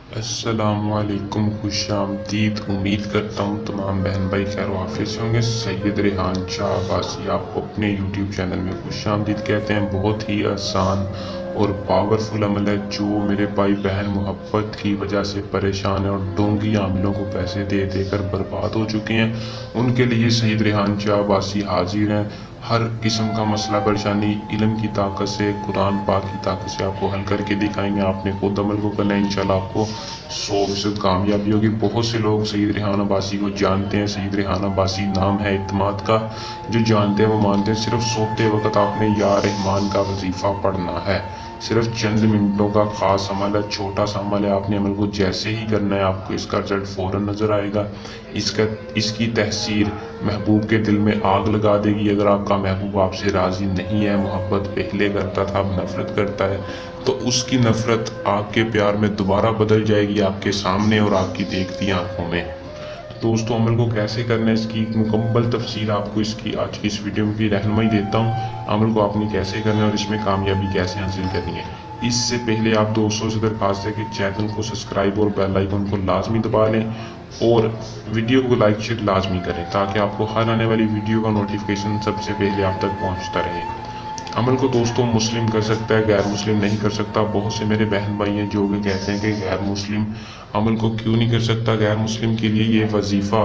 अस्सलाम वालेकुम, खुश आमदीद। उम्मीद करता हूँ तमाम बहन भाई खैर वाफिस से होंगे। सैयद रेहान शाह अब्बासी आपको अपने यूट्यूब चैनल में खुश आमदीद कहते हैं। बहुत ही आसान और पावरफुल अमल है जो मेरे भाई बहन मोहब्बत की वजह से परेशान है और ढोंगी आमिलों को पैसे दे देकर बर्बाद हो चुके हैं। उनके लिए सैयद रेहान शाह अब्बासी हाजिर हैं। हर किस्म का मसला परेशानी इल्म की ताकत से, कुरान पाक की ताकत से आपको हल करके दिखाएंगे। आपने खुद अमल को करना है, इंशाल्लाह आपको 100% कामयाबी होगी। बहुत से लोग सैयद रेहान अब्बासी को जानते हैं। सैयद रेहान अब्बासी नाम है इत्मीनान का। जो जानते हैं वो मानते हैं। सिर्फ सोते वक्त आपने या रहमान का वजीफा पढ़ना है। सिर्फ चंद मिनटों का खास अमल है, छोटा सा अमल है। आपने अमल को जैसे ही करना है आपको इसका रिजल्ट फौरन नजर आएगा। इसकी तहसीर महबूब के दिल में आग लगा देगी। अगर आपका महबूब आपसे राजी नहीं है, मोहब्बत पहले करता था अब नफरत करता है, तो उसकी नफरत आपके प्यार में दोबारा बदल जाएगी, आपके सामने और आपकी देखती आंखों में। दोस्तों, अमल को कैसे करना है इसकी मुकम्मल तफसील आपको इसकी आज की इस वीडियो में भी रहनुमाई देता हूँ। अमल को आपने कैसे करना है और इसमें कामयाबी कैसे हासिल करनी है। इससे पहले आप दोस्तों से दरखास्त है कि चैनल को सब्सक्राइब और बेल आइकन को लाजमी दबा लें और वीडियो को लाइक शेयर लाजमी करें ताकि आपको हर आने वाली वीडियो का नोटिफिकेशन सबसे पहले आप तक पहुँचता रहे। अमल को दोस्तों मुस्लिम कर सकता है, गैर मुस्लिम नहीं कर सकता। बहुत से मेरे बहन भाई हैं जो भी कहते हैं कि गैर मुस्लिम अमल को क्यों नहीं कर सकता। गैर मुस्लिम के लिए ये वजीफ़ा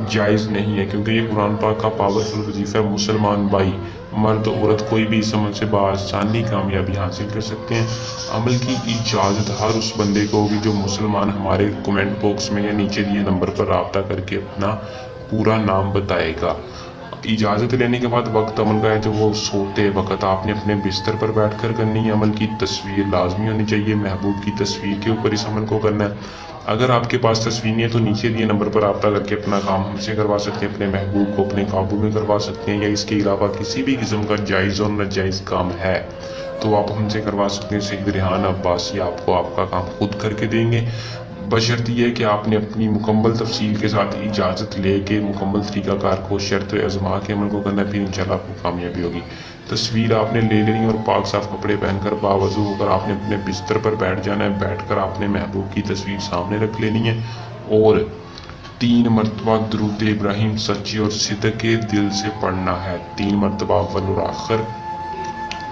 जायज़ नहीं है क्योंकि ये कुरान पाक का पावरफुल वजीफ़ा है। मुसलमान भाई मर्द औरत कोई भी इस अमल से बआसानी कामयाबी हासिल कर सकते हैं। अमल की इजाज़त हर उस बंदे को होगी जो मुसलमान हमारे कमेंट बॉक्स में या नीचे दिए नंबर पर रब्ता करके अपना पूरा नाम बताएगा। इजाज़त लेने के बाद वक्त अमल का है जो वो सोते वक्त आपने अपने बिस्तर पर बैठकर करनी है। अमल की तस्वीर लाजमी होनी चाहिए, महबूब की तस्वीर के ऊपर इस अमल को करना है। अगर आपके पास तस्वीर नहीं है तो नीचे दिए नंबर पर रब्ता करके अपना काम हमसे करवा सकते हैं, अपने महबूब को अपने काबू में करवा सकते हैं। या इसके अलावा किसी भी किस्म का जायज़ और नाजायज़ काम है तो आप हमसे करवा सकते हैं। सैयद रेहान अब्बासी आपको आपका काम खुद करके देंगे, बशर्त यह है कि आपने अपनी मुकम्मल तफसील के साथ इजाज़त लेके मुकम्मल तरीक़ाकार को शर्त आज़मा के अमल को करना, फिर इंशाल्लाह आपको कामयाबी होगी। तस्वीर आपने ले लेनी और पाक साफ कपड़े पहनकर बावजू होकर आपने अपने बिस्तर पर बैठ जाना है। बैठकर आपने महबूब की तस्वीर सामने रख लेनी है और 3 मरतबा दुरूद इब्राहिम सच्ची और सिद्के दिल से पढ़ना है। 3 मरतबा अव्वल और आखिर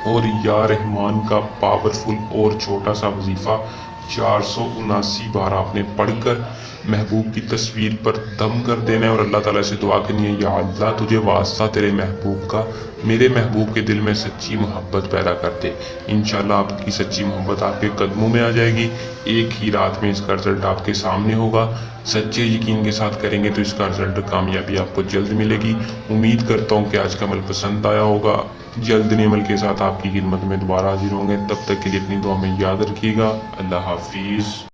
और या रहमान का पावरफुल और छोटा सा वजीफ़ा 479 बार आपने पढ़कर महबूब की तस्वीर पर दम कर देना है और अल्लाह ताला से दुआ करनी है, या अल्लाह तुझे वास्ता तेरे महबूब का मेरे महबूब के दिल में सच्ची मोहब्बत पैदा कर दे। इंशाल्लाह आपकी सच्ची मोहब्बत आपके कदमों में आ जाएगी। एक ही रात में इसका रिजल्ट आपके सामने होगा। सच्चे यकीन के साथ करेंगे तो इसका रिजल्ट कामयाबी आपको जल्द मिलेगी। उम्मीद करता हूँ कि आज का अमल पसंद आया होगा। जल्द नए अमल के साथ आपकी खिदमत में दोबारा हाजिर होंगे। तब तक के लिए अपनी दुआ में याद रखिएगा। अल्लाह हाफिज़।